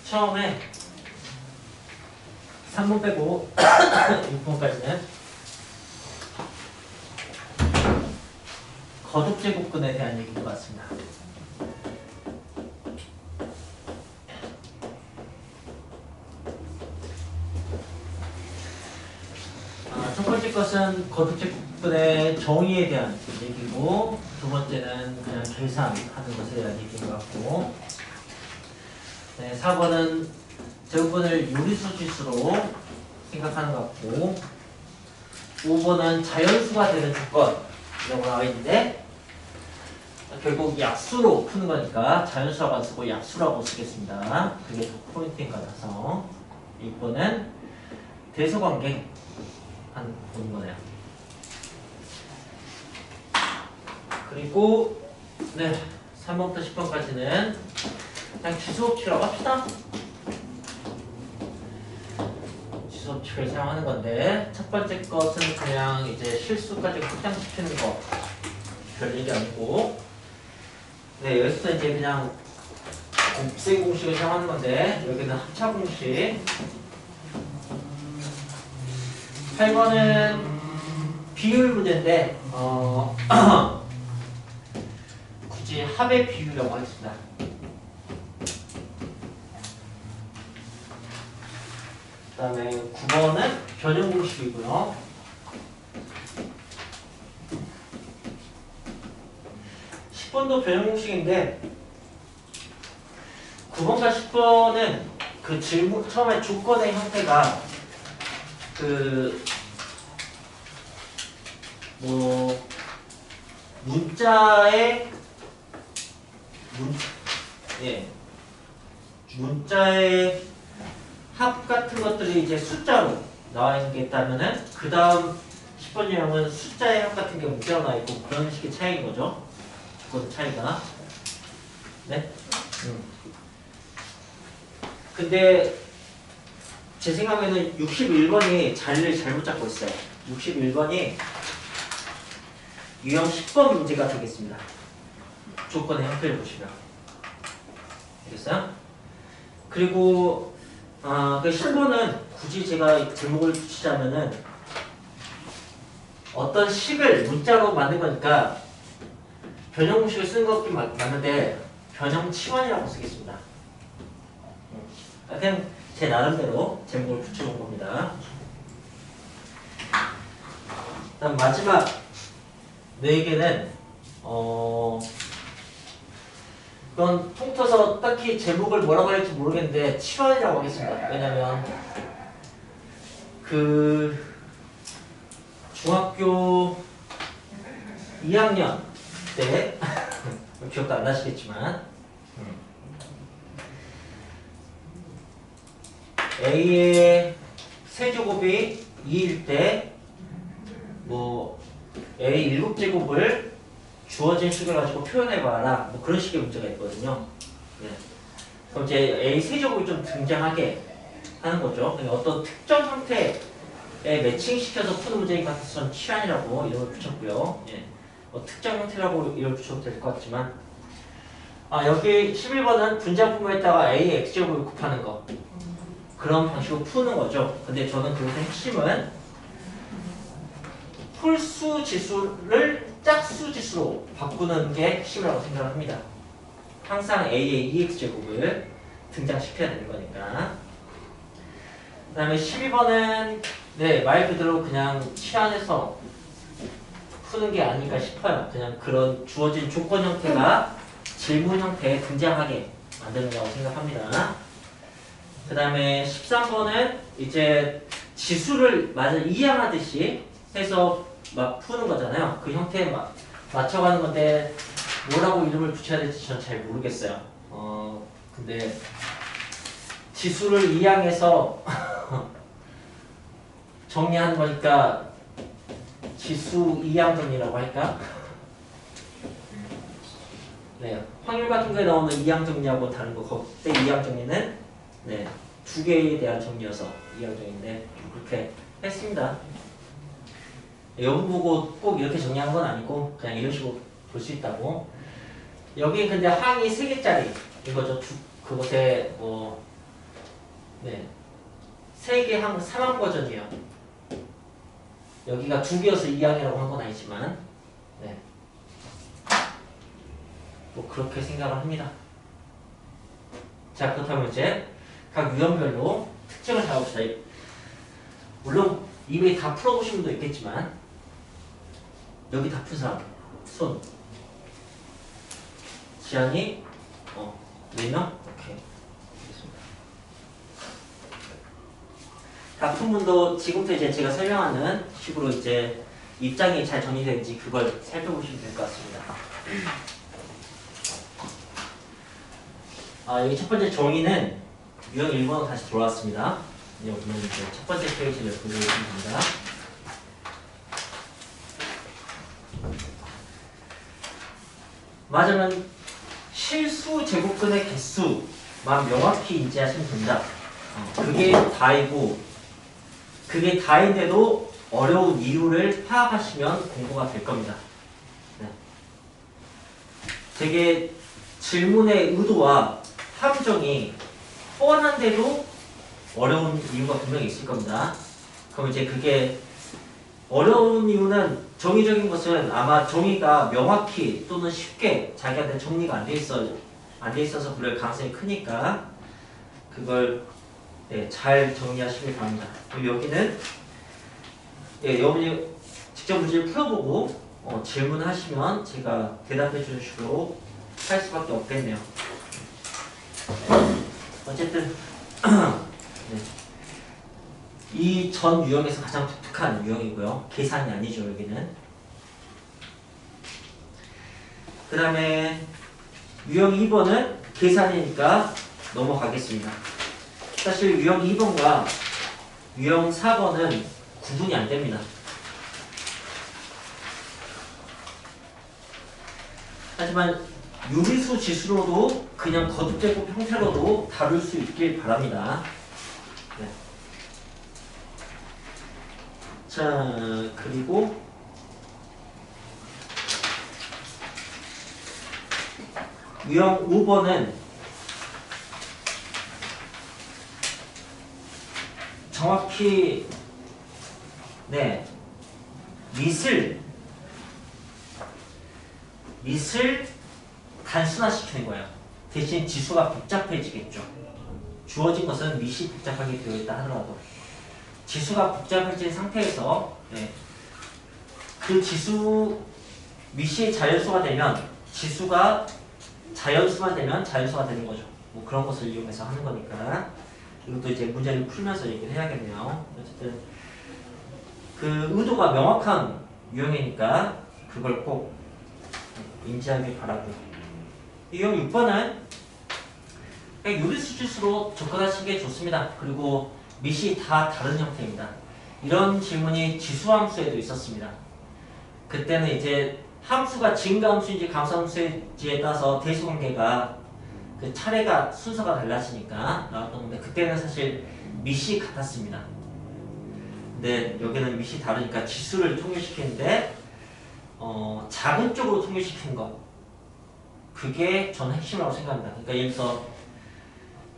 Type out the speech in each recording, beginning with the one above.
처음에 3번 빼고 6번까지는 거듭제곱근에 대한 얘기인 것 같습니다. 첫 번째 것은 거듭제곱근의 정의에 대한 얘기고, 두 번째는 그냥 계산하는 것에 대한 얘기인 것 같고, 네, 4번은 제곱근을 요리수 지수로 생각하는 것 같고, 5번은 자연수가 되는 조건이라고 나와 있는데, 결국 약수로 푸는 거니까 자연수라고 안 쓰고 약수라고 쓰겠습니다. 그게 더 포인트인 것 같아서. 6번은 대소관계 보는 거네요. 그리고 네, 3번부터 10번까지는 그냥 지수법칙이라고 합시다. 지수법칙을 사용하는 건데, 첫 번째 것은 그냥 이제 실수까지 확장시키는 거, 별 얘기 아니고, 네, 여기서 이제 그냥 곱셈 공식을 사용하는 건데, 여기는 합차 공식. 8번은 비율 문제인데, 굳이 합의 비율이라고 하겠습니다. 그 다음에 9번은 변형 공식이고요. 10번도 변형 공식인데, 9번과 10번은 그 질문, 처음에 조건의 형태가 문자의 합 같은 것들이 이제 숫자로 나와 있는 게 있다면은, 그 다음 10번 유형은 숫자의 합 같은 게 문자로 나와 있고, 그런 식의 차이인 거죠. 그건 차이가. 네? 근데 제 생각에는 61번이 자리를 잘못 잡고 있어요. 61번이 유형 10번 문제가 되겠습니다. 조건의 형태를 보시면. 알겠어요? 그리고 그 10번은 굳이 제가 제목을 붙이자면은 어떤 식을 문자로 만든 거니까 변형 공식을 쓴 것도 맞는데 변형 치환이라고 쓰겠습니다. 그냥 제 나름대로 제목을 붙여놓은 겁니다. 다음 마지막 4개는 그건 통틀어서 딱히 제목을 뭐라고 할지 모르겠는데 치환이라고 하겠습니다. 왜냐면 그 중학교 2학년 때 기억도 안 나시겠지만 A의 세제곱이 2일 때 뭐 A 7제곱을 주어진 식을 가지고 표현해봐라, 뭐 그런 식의 문제가 있거든요. 네. 그럼 이제 A 세제곱이 좀 등장하게 하는 거죠. 그러니까 어떤 특정 형태에 매칭시켜서 푸는 문제인 것 같아서 전 치환이라고 이름을 붙였고요. 예. 뭐 특정 형태라고 이름을 붙여도 될 것 같지만, 여기 11번은 분자분모에다가 A x제곱을 곱하는 거, 그런 방식으로 푸는 거죠. 근데 저는 그것의 핵심은 풀수 지수를 짝수 지수로 바꾸는 게 핵심이라고 생각을 합니다. 항상 A의 2x제곱을 등장시켜야 되는 거니까. 그 다음에 12번은 네, 말 그대로 그냥 치환해서 푸는 게 아닐까 싶어요. 그냥 그런 주어진 조건 형태가 질문 형태에 등장하게 만드는 거라고 생각합니다. 그 다음에 13번은 이제 지수를 이해하듯이 해서 막 푸는 거잖아요. 그 형태에 맞춰가는 건데 뭐라고 이름을 붙여야 될지 전 잘 모르겠어요. 근데 지수를 이항해서 정리하는 거니까 지수 이항정리라고 할까? 네, 확률 같은 거에 나오는 이항정리하고 다른 거, 그때 이항정리는 네, 2개에 대한 정리여서 이항정리인데 그렇게 했습니다. 여부 보고 꼭 이렇게 정리하는 건 아니고 그냥 이런 식으로 볼 수 있다고. 여기 근데 항이 3개짜리 이거죠. 그것에 뭐 네. 세개 한 3항 버전이에요. 여기가 2개여서 2항이라고 한 건 아니지만, 네. 뭐 그렇게 생각을 합니다. 자, 그렇다면 이제 각 유형별로 특징을 잡읍시다. 물론 이미 다 풀어보신 분도 있겠지만, 여기 다 푼 사람, 손. 지안이, 4명? 오케이. 알겠습니다. 다 푼 분도 지금부터 이제 제가 설명하는 식으로 이제 입장이 잘 정리되는지 그걸 살펴보시면 될 것 같습니다. 여기 첫 번째 정의는 유형 1번으로 다시 돌아왔습니다. 여기는 이제 첫 번째 페이지를 보여주시면 됩니다. 맞으면 실수 제곱근의 개수만 명확히 인지하시면 됩니다. 그게 다이고, 그게 다인데도 어려운 이유를 파악하시면 공부가 될 겁니다. 네. 되게 질문의 의도와 함정이 뻔한데도 어려운 이유가 분명히 있을 겁니다. 그럼 이제 그게 어려운 이유는 정의적인 것은 아마 정의가 명확히 또는 쉽게 자기한테 정리가 안 돼 있어서 그럴 가능성이 크니까 그걸 잘 정리하시길 바랍니다. 그리고 여기는 여러분이 직접 문제를 풀어보고 질문하시면 제가 대답해 주는 식으로 할 수밖에 없겠네요. 어쨌든 네. 이 전 유형에서 가장 독특한 유형이고요. 계산이 아니죠, 여기는. 그 다음에 유형 2번은 계산이니까 넘어가겠습니다. 사실 유형 2번과 유형 4번은 구분이 안 됩니다. 하지만 유리수 지수로도 그냥 거듭제곱 형태로도 다룰 수 있길 바랍니다. 네. 자, 그리고 유형 5번은 정확히 밑을 단순화시키는 거예요. 대신 지수가 복잡해지겠죠. 주어진 것은 밑이 복잡하게 되어 있다 하더라도 지수가 복잡해진 상태에서 그 지수 밑이 자연수가 되면 지수가 자연수만 되면 자연수가 되는 거죠. 뭐 그런 것을 이용해서 하는 거니까 이것도 이제 문제를 풀면서 얘기를 해야겠네요. 어쨌든 그 의도가 명확한 유형이니까 그걸 꼭 인지하길 바라고요. 유형 6번은 그냥 유리수 지수로 접근하시는 게 좋습니다. 그리고 밑이 다 다른 형태입니다. 이런 질문이 지수함수에도 있었습니다. 그때는 이제 함수가 증가함수인지 감소함수인지에 따라서 대수관계가 그 차례가 순서가 달라지니까 나왔던 건데 그때는 사실 밑이 같았습니다. 근데 여기는 밑이 다르니까 지수를 통일시키는데 작은 쪽으로 통일시키는 것 그게 저는 핵심이라고 생각합니다. 그러니까 예를 들어서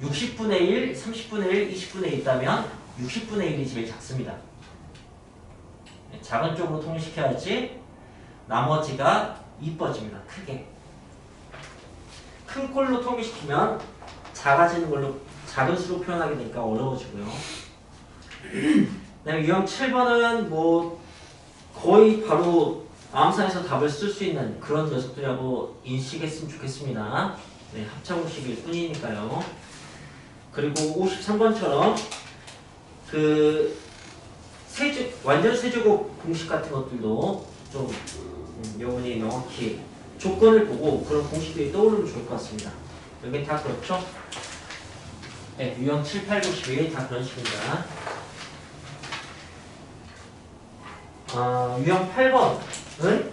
60분의 1, 30분의 1, 20분의 1 있다면 60분의 1이 제일 작습니다. 작은 쪽으로 통일시켜야지 나머지가 이뻐집니다. 크게. 큰 꼴로 통일시키면 작아지는 걸로 작은 수로 표현하게 되니까 어려워지고요. 그다음에 유형 7번은 뭐 거의 바로 암산에서 답을 쓸 수 있는 그런 녀석들이라고 인식했으면 좋겠습니다. 네, 합차공식일 뿐이니까요. 그리고 53번처럼 그 완전 세제곱 공식 같은 것들도 좀 여러분이 명확히 조건을 보고 그런 공식들이 떠오르면 좋을 것 같습니다. 여기 다 그렇죠? 네, 유형 7, 8, 9, 11 다 그런 식입니다. 유형 8번은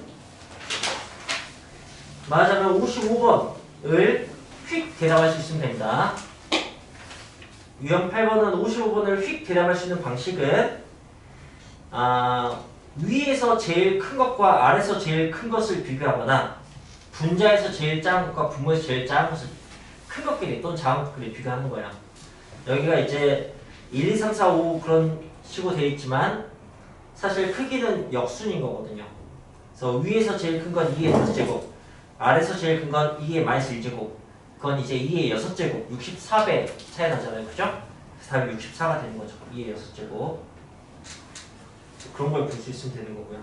말하자면 55번을 휙 대답할 수 있으면 됩니다. 유형 8번은 55번을 휙 대답할 수 있는 방식은 위에서 제일 큰 것과 아래에서 제일 큰 것을 비교하거나 분자에서 제일 작은 것과 분모에서 제일 작은 것을 큰 것끼리 또는 작은 것끼리 비교하는 거야. 여기가 이제 1, 2, 3, 4, 5 그런 식으로 되어 있지만 사실 크기는 역순인 거거든요. 그래서 위에서 제일 큰 건 2의 5제곱, 아래에서 제일 큰 건 2의 마이너스 1제곱, 그건 이제 2의 6제곱, 64배 차이 나잖아요. 그죠? 그래서 답이 64가 되는 거죠. 2의 6제곱. 그런 걸 볼 수 있으면 되는 거고요.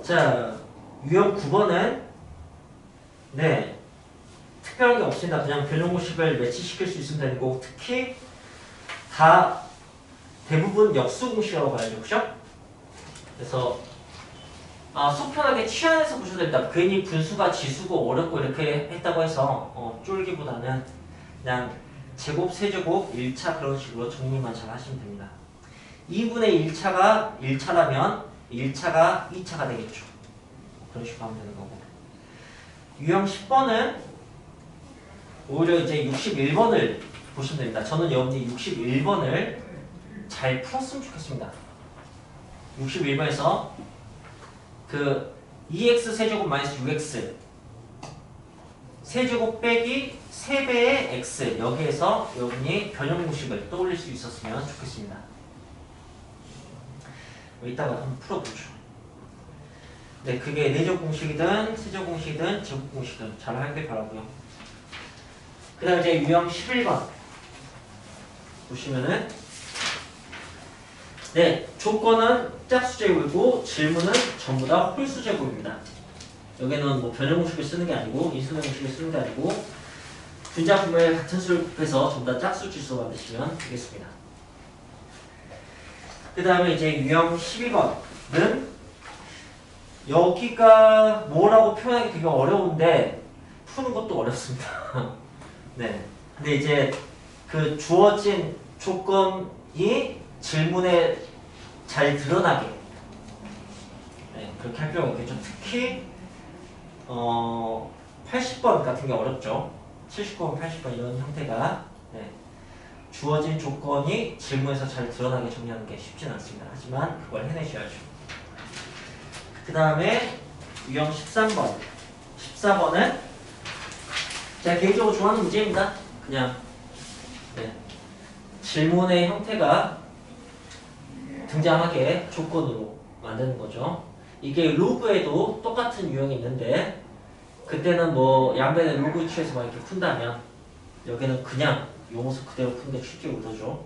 자, 유형 9번은 네, 특별한 게 없습니다. 그냥 변형공식을 매치시킬 수 있으면 되는 거고, 특히 다 대부분 역수공식이라고 봐야죠. 그죠? 그래서 속 편하게 취안해서 보셔도 됩니다. 괜히 분수가 지수고 어렵고 이렇게 했다고 해서 쫄기보다는 그냥 제곱, 세제곱, 1차 그런 식으로 정리만 잘 하시면 됩니다. 2분의 1차가 1차라면 1차가 2차가 되겠죠. 그런 식으로 하면 되는 거고. 유형 10번은 오히려 이제 61번을 보시면 됩니다. 저는 여러분들이 61번을 잘 풀었으면 좋겠습니다. 61번에서 그 2x 세제곱 마이너스 6x 세제곱 빼기 3배의 x, 여기에서 여러분이 변형공식을 떠올릴 수 있었으면 좋겠습니다. 이따가 한번 풀어보죠. 네, 그게 내적공식이든 세제곱공식이든 제곱공식이든 잘 하길 바라고요. 그 다음 이제 유형 11번 보시면은 네, 조건은 짝수제곱이고 질문은 전부 다 홀수제곱입니다. 여기는 뭐 변형공식을 쓰는 게 아니고 인수분해공식을 쓰는 게 아니고 분자분모의 같은 수를 곱해서 전부 다 짝수 지수로 만드시면 되겠습니다. 그 다음에 이제 유형 12번은 여기가 뭐라고 표현하기 되게 어려운데 푸는 것도 어렵습니다. 네. 근데 이제 그 주어진 조건이 질문에 잘 드러나게 네, 그렇게 할 필요가 있겠죠. 특히 80번 같은 게 어렵죠. 79번, 80번 이런 형태가 네, 주어진 조건이 질문에서 잘 드러나게 정리하는 게 쉽지는 않습니다. 하지만 그걸 해내셔야죠. 그 다음에 유형 13번 14번은 제가 개인적으로 좋아하는 문제입니다. 그냥 네, 질문의 형태가 등장하게 조건으로 만드는 거죠. 이게 로그에도 똑같은 유형이 있는데 그때는 뭐 양변의 로그 취해서 막 이렇게 푼다면 여기는 그냥 요 모습 그대로 푸는 게 쉽게 오르죠.